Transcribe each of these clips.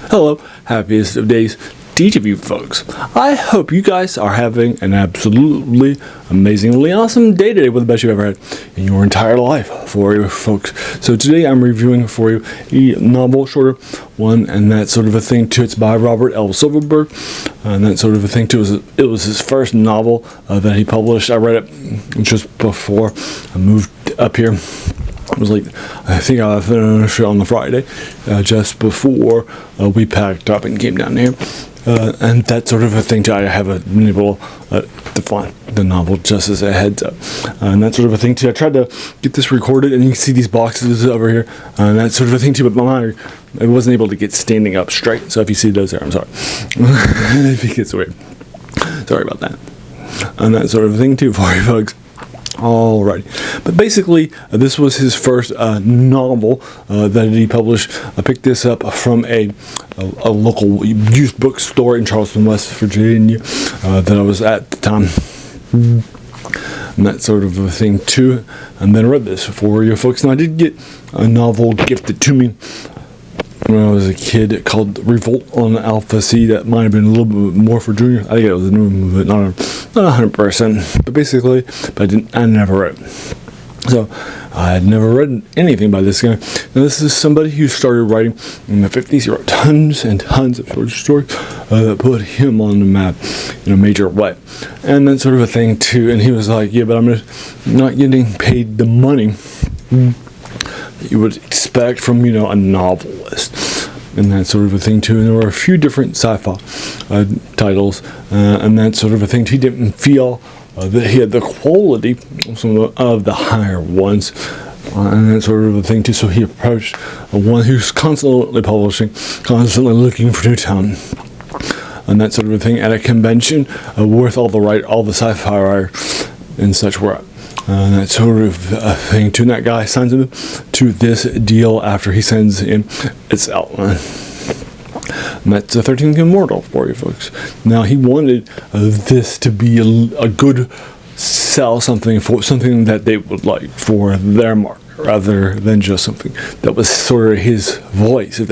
Hello, happiest of days to each of you folks. I hope you guys are having an absolutely amazingly awesome day today, with the best you've ever had in your entire life for you folks. So today I'm reviewing for you a novel, shorter one, and that sort of a thing too. It's by Robert Silverberg, and that sort of a thing too. It was his first novel that he published. I read it just before I moved up here. It was like, I think I finished it on the Friday, just before we packed up and came down here. And that sort of a thing too. I haven't been able to find the novel just as a heads up. And that sort of a thing too. I tried to get this recorded, and you can see these boxes over here. And that sort of a thing too, but I wasn't able to get standing up straight. So if you see those there, I'm sorry. If it gets weird. Sorry about that. And that sort of thing too for you folks. Alrighty, but basically this was his first novel that he published. I picked this up from a local used bookstore in Charleston, West Virginia, that I was at the time, and that sort of a thing too. And then I read this for you folks. And I did get a novel gifted to me when I was a kid called Revolt on Alpha C. That might have been a little bit more for junior. I think it was a new movie, not 100%, but basically, I never read it. So I had never read anything by this guy. Now this is somebody who started writing in the 50s. He wrote tons and tons of short stories that put him on the map in a major way, and that sort of a thing too. And he was like, yeah, but I'm just not getting paid the money you would expect from, a novelist, and that sort of a thing too. And there were a few different sci-fi titles, and that sort of a thing too. He didn't feel that he had the quality of some of the higher ones, and that sort of a thing too. So he approached one who's constantly publishing, constantly looking for new talent, and that sort of a thing, at a convention worth all the sci-fi writers and such were at. That sort of a thing too. And that guy signs him to this deal after he sends in its outline. And that's the 13th Immortal for you folks. Now he wanted this to be a good sell, something that they would like for their market, rather than just something that was sort of his voice, if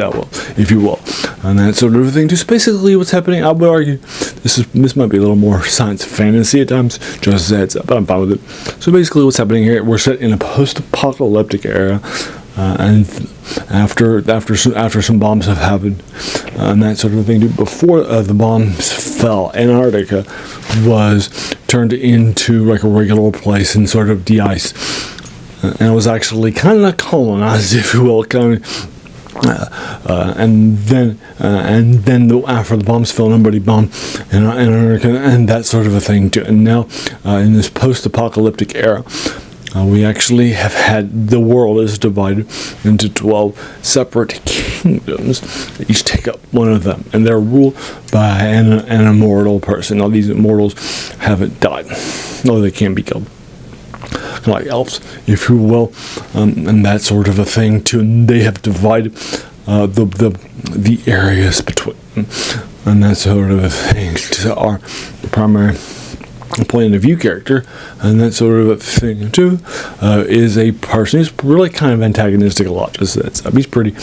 you will. And that sort of thing. Just basically what's happening, I would argue, this might be a little more science fantasy at times, just as a heads up, but I'm fine with it. So basically what's happening here, we're set in a post-apocalyptic era, and after some bombs have happened, and that sort of thing. Before the bombs fell, Antarctica was turned into like a regular place and sort of de-iced. And it was actually kind of colonized, if you will, and then after the bombs fell, nobody bombed Antarctica, and that sort of a thing too. And now, in this post-apocalyptic era, we actually have had, the world is divided into 12 separate kingdoms that each take up one of them, and they're ruled by an immortal person. Now these immortals haven't died, no, they can't be killed, like elves, if you will, and that sort of a thing too. And they have divided the areas between them, and that sort of a thing to our primary point of view character, and that sort of a thing too, is a person who's really kind of antagonistic a lot. Just that he's pretty.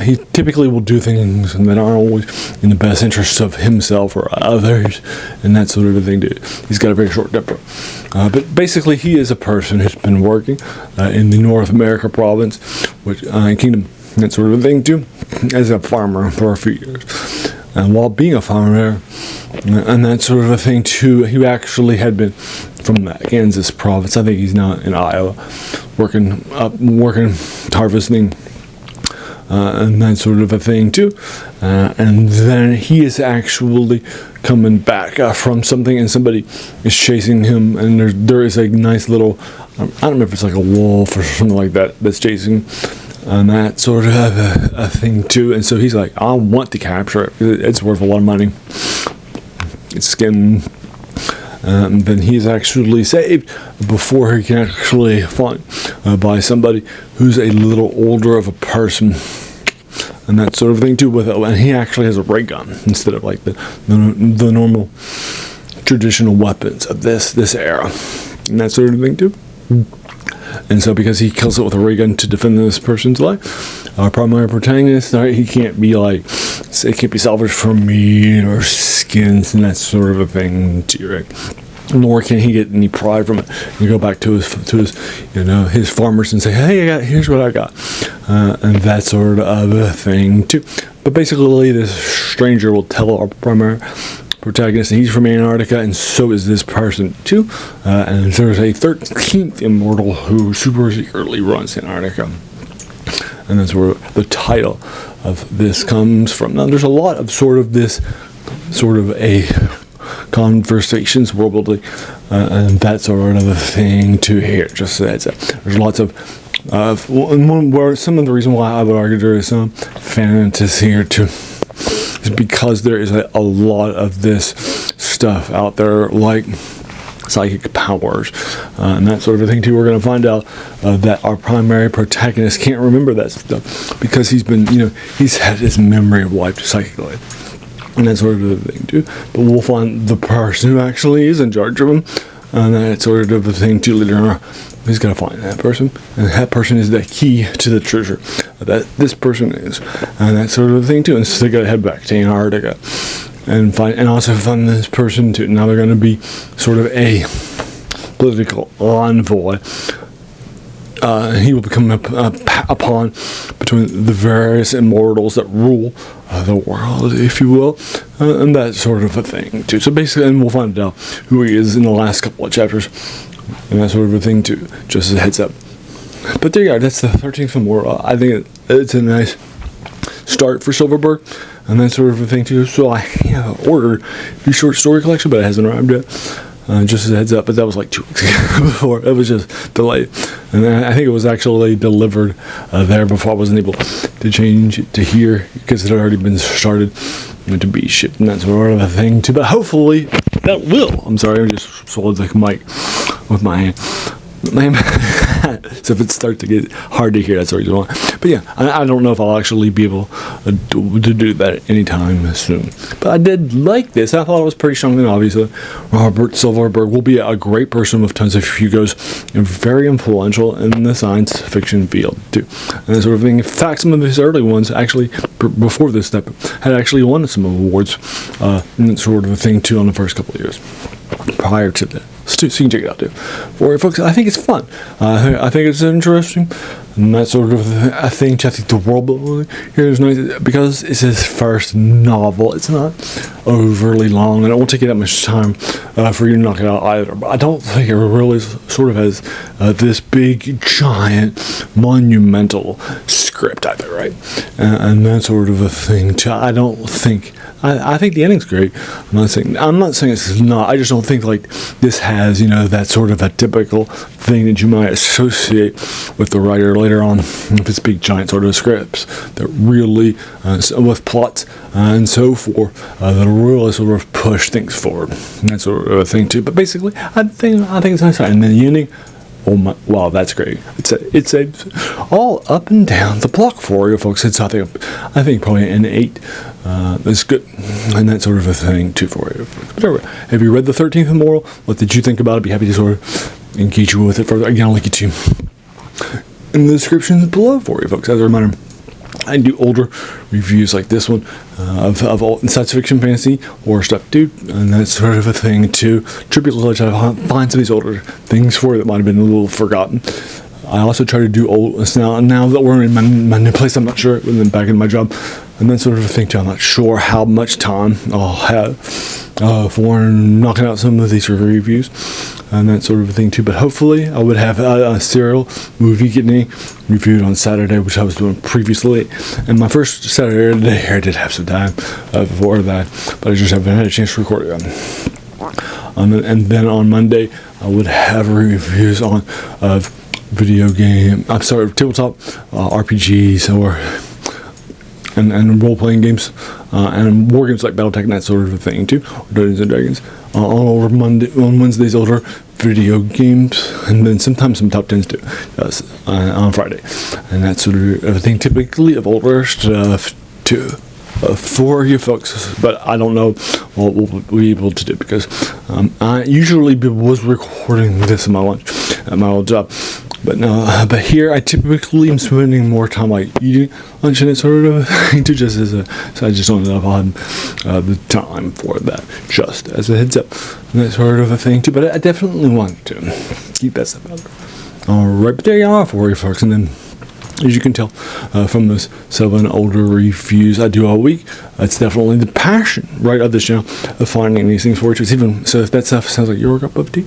He typically will do things that aren't always in the best interest of himself or others, and that sort of a thing too. He's got a very short temper. But basically, he is a person who's been working in the North America province, which kingdom, that sort of a thing too, as a farmer for a few years. And while being a farmer, and that sort of a thing too, he actually had been from the Kansas province. I think he's now in Iowa, working harvesting, and that sort of a thing too. And then he is actually coming back from something, and somebody is chasing him, and there is a nice little, I don't know if it's like a wolf or something like that that's chasing him, and that sort of a thing too. And so he's like, I want to capture it. It's worth a lot of money. It's skin. Then he's actually saved before he can actually find by somebody who's a little older of a person, and that sort of thing too. And he actually has a ray gun instead of like the normal traditional weapons of this era, and that sort of thing too. And so because he kills it with a ray gun to defend this person's life, our primary protagonist, he can't be like it can't be salvaged from meat or skins and that sort of a thing too, right? Nor can he get any pride from it. You go back to his farmers and say, hey, here's what I got, and that sort of a thing too. But basically, this stranger will tell our primary protagonist that he's from Antarctica, and so is this person too. And there's a 13th Immortal who super secretly runs Antarctica. And that's where the title of this comes from. Now, there's a lot of this sort of a conversations worldly, and that sort of a thing to hear. Just so that's it. There's lots of where some of the reason why I would argue there is some fantasy here too is because there is a lot of this stuff out there, like psychic powers and that sort of thing too. We're going to find out that our primary protagonist can't remember that stuff because he's had his memory wiped psychically and that sort of thing too. But we'll find the person who actually is in charge of him and that sort of a thing too later on. He's got to find that person, and that person is the key to the treasure that this person is, and that sort of thing too. And so they got to head back to Antarctica and also find this person too. Now they're going to be sort of a political envoy. He will become a pawn between the various immortals that rule the world, if you will, and that sort of a thing too. So basically, and we'll find out who he is in the last couple of chapters, and that sort of a thing too, just as a heads up. But there you are, that's the 13th Immortal. I think it's a nice start for Silverberg, and that sort of a thing too. So I ordered the short story collection, but it hasn't arrived yet. Just as a heads up, but that was like 2 weeks ago before. It was just delayed. And I think it was actually delivered there before I wasn't able to change it to here because it had already been started to be shipped and that sort of a thing too. But hopefully that will. I'm sorry, I just swallowed the mic with my hand. So if it starts to get hard to hear, that's the reason why. But yeah, I don't know if I'll actually be able to do that anytime soon. But I did like this. I thought it was pretty strong, and obviously Robert Silverberg will be a great person with tons of Hugos and very influential in the science fiction field too. And that sort of thing. In fact, some of his early ones actually, before this step, had actually won some awards and that sort of a thing too on the first couple of years prior to that. So you can check it out too. For folks, I think it's fun. I think it's interesting, and that sort of a thing. I think the world building here is nice because it's his first novel. It's not overly long, and it won't take you that much time for you to knock it out either. But I don't think it really sort of has this big, giant, monumental script either, right? And that sort of a thing too. I don't think. I think the ending's great. I'm not saying it's not. I just don't think like this has, that sort of a typical thing that you might associate with the writer later on with this big giant sort of scripts that really, with plots and so forth, that really sort of push things forward. And that sort of a thing too. But basically, I think it's nice. And then the ending. Oh my! Wow, that's great. It's all up and down the block for you folks. I think probably an 8. That's good, and that sort of a thing too for you. But anyway, have you read the 13th Immortal? What did you think about it? Be happy to sort of engage you with it further. Again, I'll link it to you in the description below for you folks. As a reminder, I do older reviews like this one of old science fiction, fantasy, horror stuff, dude, and that sort of a thing too. Tribute to find some of these older things for you that might have been a little forgotten. I also try to do old now that we're in my new place. I'm not sure, and then back in my job, and that sort of a thing too. I'm not sure how much time I'll have for knocking out some of these reviews and that sort of a thing too. But hopefully I would have a serial movie getting reviewed on Saturday, which I was doing previously. And my first Saturday I did have some time for that, but I just haven't had a chance to record it. And then on Monday I would have reviews on tabletop RPGs and role-playing games and war games like BattleTech and that sort of a thing too, or Dungeons and Dragons. On Wednesdays, older video games, and then sometimes some top 10s too on Friday, and that sort of a thing. Typically of older stuff too. For you folks, but I don't know what we'll be able to do because I usually was recording this in my lunch at my old job, But here I typically am spending more time like eating lunch and that sort of thing too, so I just don't know if I'll have the time for that, just as a heads up, and that sort of a thing too. But I definitely want to keep that stuff out. Alright, but there you are for you folks. And then, as you can tell from those 7 older reviews I do all week, it's definitely the passion, right, of this channel of finding these things for you. It's even, so if that stuff sounds like your cup of tea,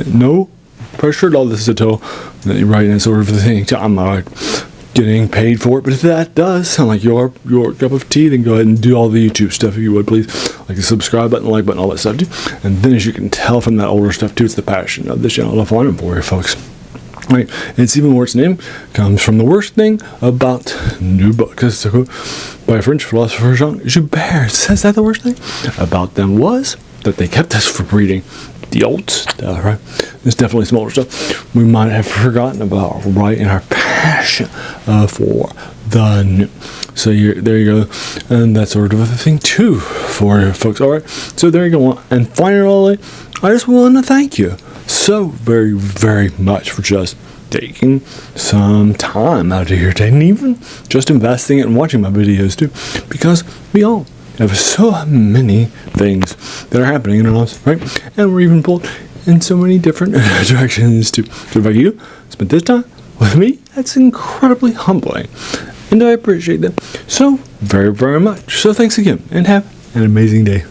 no pressure at all. This is a total, right, and sort of the thing. I'm not getting paid for it, but if that does sound like your cup of tea, then go ahead and do all the YouTube stuff if you would, please. Like the subscribe button, like button, all that stuff too. And then, as you can tell from that older stuff too, it's the passion of this channel to find them for you folks. Right, and it's even where its name comes from. The worst thing about new books, it's a quote by French philosopher Jean Joubert. Says that the worst thing about them was that they kept us from reading the old stuff, right? It's definitely some older stuff we might have forgotten about, right, in our passion for the new. So there you go, and that's sort of a thing too for you folks. All right, so there you go. And finally, I just want to thank you so very, very much for just taking some time out of your day, and even just investing it and watching my videos too, because we all have so many things that are happening in our lives, right? And we're even pulled in so many different directions too. So if you spent this time with me, that's incredibly humbling, and I appreciate that so very, very much. So thanks again, and have an amazing day.